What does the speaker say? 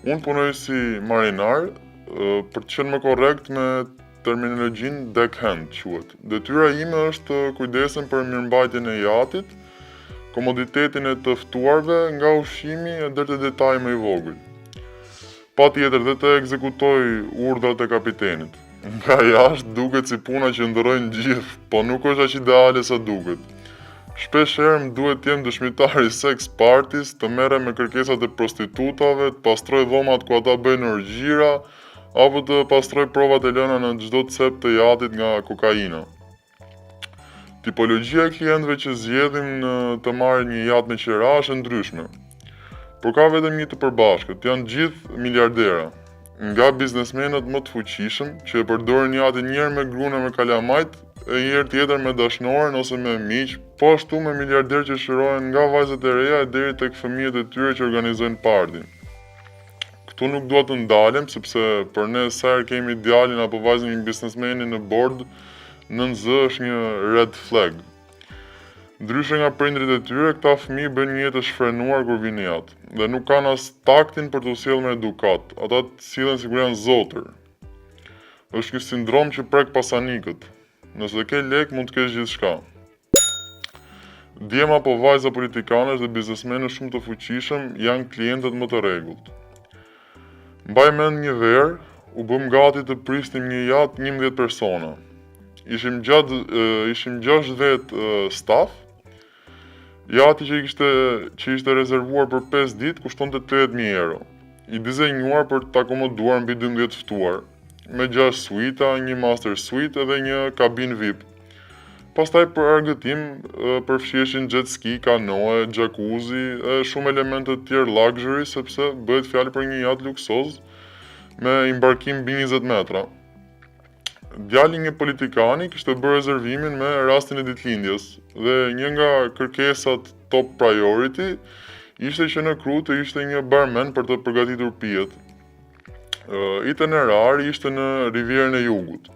Unë punoj si marinar, për të qenë më korrekt me terminologjinë deckhand quhet. Detyra ime është të kujdesem për mirëmbajtjen e jatit, komoditetin e të ftuarve nga ushqimi e deri te detaji më i vogël. Patjetër dhe të ekzekutoj urdhrat e kapitenit. Nga jashtë duket si puna që ndërrojnë gjithë, po nuk është aq ideale sa duket. Shpesh herë më duhet të jem dëshmitar i sex parties, të merrem me kërkesat e prostitutave, të pastroj dhomat ku ata bëjnë orgjira, apo të pastroj provat e lëna në çdo cep të jatit nga kokaina. Tipologjia e klientëve që zgjedhin të marrin një jat me qira është e ndryshme. Por ka vetëm një të përbashkët, janë gjithë miliardera. Nga biznesmenët më të fuqishëm që e përdorin jatin njëherë me gruan e me kalamajt, e njëherë tjetër me dashnorën ose me miq, po ashtu me miliarderë që shirohen nga vajzat e reja deri tek fëmijët e tyre që organizojnë party. Këtu nuk dua të ndalem sepse për ne sa herë kemi djalin apo vajzën e një biznesmeni në bord, 9Z është një red flag. Ndryshe nga prindrit e tyre, këta fëmijë bëjnë një jetë të shfrenuar kur vinë në jat, dhe nuk kanë as taktin për t'u sjellë me edukat. Ata sillen sikur janë zotër. Është ky sindrom që prek pasanikët. Nëse ke lek, mund të kesh gjithçka. Djema apo vajza politikanesh dhe biznesmenë shumë të fuqishëm janë klientët më të rregullt. Mbaj mend një verë, u bëm gati të prisnim një jat 11 persona. Ishim 60 staf. Jati që ishte rezervuar për 5 ditë kushtonte 80.000 euro. I dizenjuar për të akomoduar mbi 12 ftuar, me 6 suita, një master suite edhe një kabinë VIP. Pastaj për argëtim përfshiheshin jet ski, kanoe, jacuzzi e shumë elemente të tjerë luxury sepse bëhet fjalë për një jat luksoz me imbarkim mbi 20 metra. Djali një politikani kishte bërë rezervimin me rastin e ditëlindjes dhe një nga kërkesat top priority ishte që në kru të ishte një barman për të përgatitur pijet. Itinerari ishte në Rivierën e Jugut.